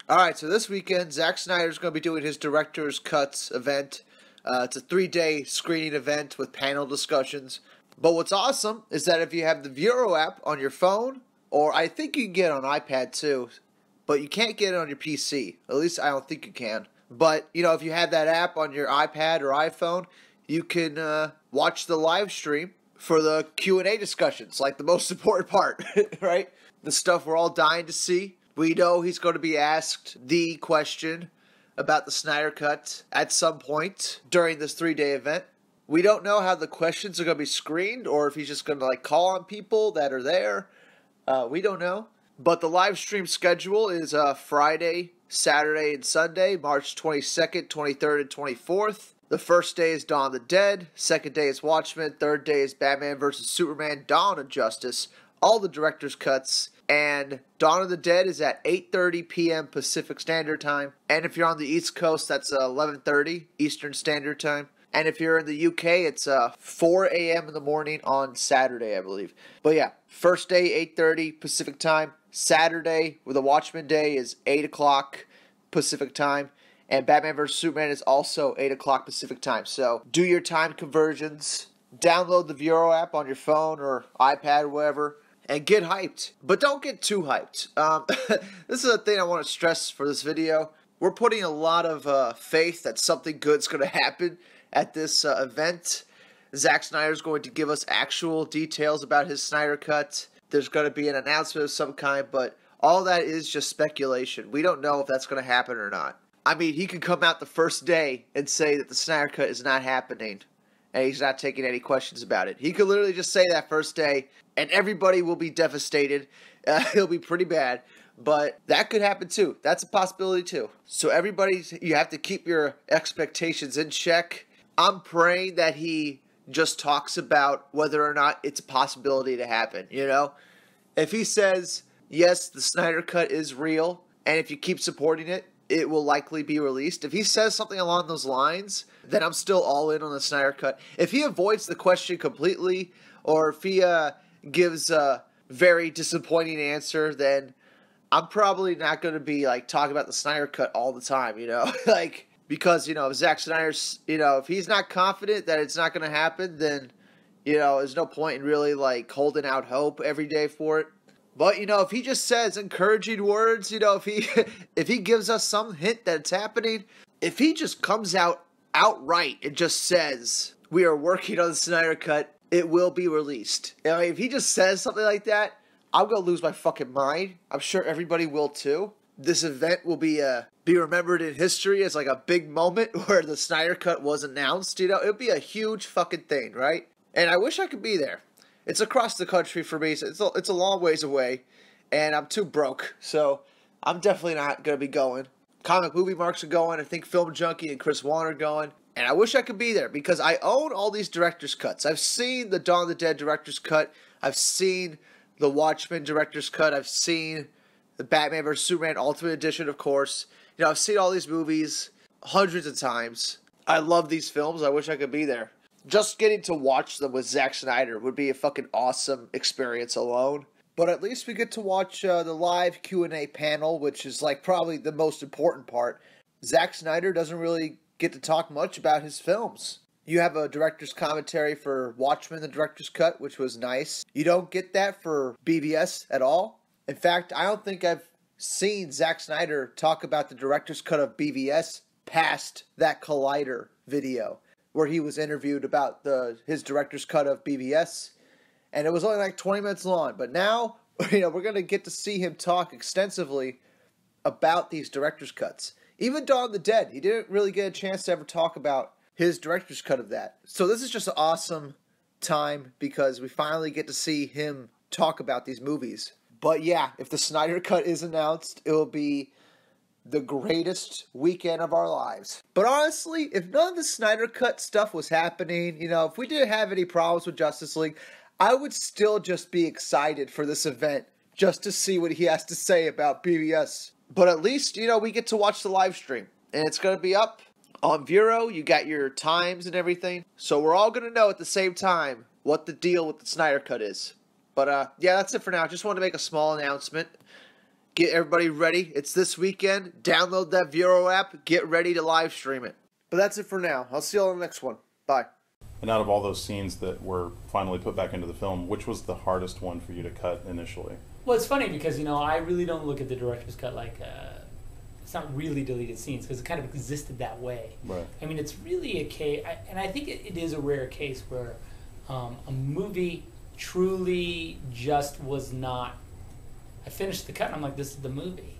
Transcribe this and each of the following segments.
Alright, so this weekend, Zack Snyder's going to be doing his Director's Cuts event. It's a 3-day screening event with panel discussions. But what's awesome is that if you have the Vero app on your phone, or I think you can get it on iPad too, but you can't get it on your PC. At least I don't think you can. But, if you have that app on your iPad or iPhone, you can watch the live stream for the Q&A discussions, like the most important part, right? The stuff we're all dying to see. We know he's going to be asked the question about the Snyder Cut at some point during this 3-day event. We don't know how the questions are going to be screened or if he's just going to call on people that are there. We don't know. But the live stream schedule is Friday, Saturday, and Sunday, March 22nd, 23rd, and 24th. The first day is Dawn of the Dead. Second day is Watchmen. Third day is Batman vs. Superman, Dawn of Justice. All the director's cuts. And Dawn of the Dead is at 8:30 p.m. Pacific Standard Time. And if you're on the East Coast, that's 11:30 Eastern Standard Time. And if you're in the UK, it's 4 a.m. in the morning on Saturday, I believe. But yeah, first day, 8:30 Pacific Time. Saturday, with the Watchmen Day, is 8 o'clock Pacific Time. And Batman vs. Superman is also 8 o'clock Pacific Time. So do your time conversions. Download the Vero app on your phone or iPad or whatever. And get hyped. But don't get too hyped. This is a thing I want to stress for this video. We're putting a lot of faith that something good's going to happen at this event. Zack Snyder's going to give us actual details about his Snyder Cut. There's going to be an announcement of some kind, but all that is just speculation. We don't know if that's going to happen or not. I mean, he could come out the first day and say that the Snyder Cut is not happening, and he's not taking any questions about it. He could literally just say that first day, and everybody will be devastated. It'll be pretty bad. But that could happen too. That's a possibility too. So everybody, you have to keep your expectations in check. I'm praying that he just talks about whether or not it's a possibility to happen, If he says, yes, the Snyder Cut is real, and if you keep supporting it, it will likely be released. If he says something along those lines, then I'm still all in on the Snyder Cut. If he avoids the question completely, or if he gives a very disappointing answer, then I'm probably not going to be talking about the Snyder Cut all the time, because if Zack Snyder's, if he's not confident that it's not going to happen, then there's no point in really holding out hope every day for it. But if he just says encouraging words, if he gives us some hint that it's happening, if he just comes out outright and just says we are working on the Snyder Cut, it will be released. If he just says something like that, I'm going to lose my fucking mind. I'm sure everybody will too. This event will be remembered in history as a big moment where the Snyder Cut was announced. It'll be a huge fucking thing, right? And I wish I could be there. It's across the country for me, so it's a long ways away, and I'm too broke, so I'm definitely not going to be going. Comic Movie Marks are going, I think Film Junkie and Chris Wan are going, and I wish I could be there, because I own all these director's cuts. I've seen the Dawn of the Dead director's cut, I've seen the Watchmen director's cut, I've seen the Batman vs. Superman Ultimate Edition, of course. I've seen all these movies hundreds of times. I love these films, I wish I could be there. Just getting to watch them with Zack Snyder would be a fucking awesome experience alone. But at least we get to watch the live Q&A panel, which is probably the most important part. Zack Snyder doesn't really get to talk much about his films. You have a director's commentary for Watchmen, the director's cut, which was nice. You don't get that for BVS at all. In fact, I don't think I've seen Zack Snyder talk about the director's cut of BVS past that Collider video, where he was interviewed about his director's cut of BVS, and it was only 20 minutes long. But now, we're going to get to see him talk extensively about these director's cuts. Even Dawn of the Dead, he didn't really get a chance to ever talk about his director's cut of that. So this is just an awesome time because we finally get to see him talk about these movies. But yeah, if the Snyder Cut is announced, it will be the greatest weekend of our lives. But honestly, if none of the Snyder Cut stuff was happening, if we didn't have any problems with Justice League, I would still just be excited for this event, just to see what he has to say about BVS. But at least, we get to watch the live stream, and it's going to be up on Vero. You got your times and everything, so we're all going to know at the same time what the deal with the Snyder Cut is. But yeah, that's it for now. Just wanted to make a small announcement. Get everybody ready. It's this weekend. Download that Vero app. Get ready to live stream it. But that's it for now. I'll see you on the next one. Bye. And out of all those scenes that were finally put back into the film, which was the hardest one for you to cut initially? Well, it's funny because, I really don't look at the director's cut like it's not really deleted scenes because it kind of existed that way. Right. I mean, it's really a case, and I think it is a rare case where a movie truly just was not. I finished the cut and I'm like, this is the movie.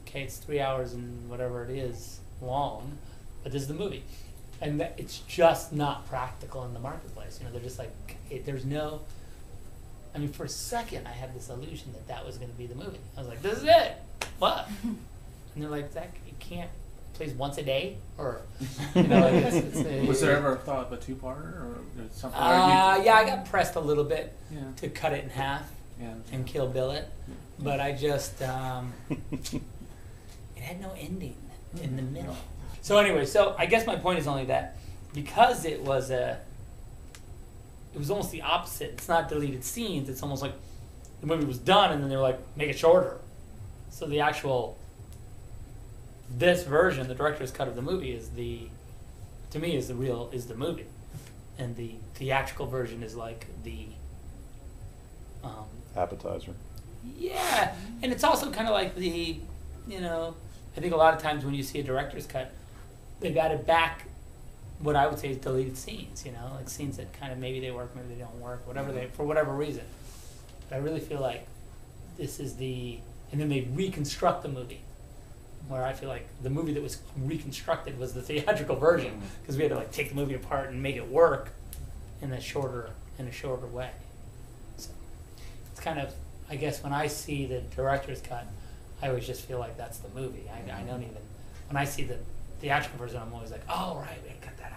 Okay, it's 3 hours and whatever it is long, but this is the movie. And it's just not practical in the marketplace. They're just like, there's no. I mean, for a second, I had this illusion that was going to be the movie. I was like, this is it. What? And they're like, Zach, you can't play once a day, or was there ever a thought of a two-parter or something? Yeah, I got pressed a little bit Yeah. to cut it in half Yeah. and Kill Bill it, but I just it had no ending in the middle. So anyway, I guess my point is only that because it was almost the opposite. It's not deleted scenes. It's almost like the movie was done and then they were like, make it shorter. So the actual this version, the director's cut of the movie, is the movie, and the theatrical version is like the Appetizer. Yeah, and it's also kind of like the, I think a lot of times when you see a director's cut, they've added back what I would say is deleted scenes, like scenes that kind of maybe they work, maybe they don't work, for whatever reason. But I really feel like this is and then they reconstruct the movie, where I feel like the movie that was reconstructed was the theatrical version, because we had to take the movie apart and make it work in a shorter way. So it's kind of, I guess when I see the director's cut, I always just feel like that's the movie. I don't even, when I see the theatrical version, I'm always like, oh right, we gotta cut that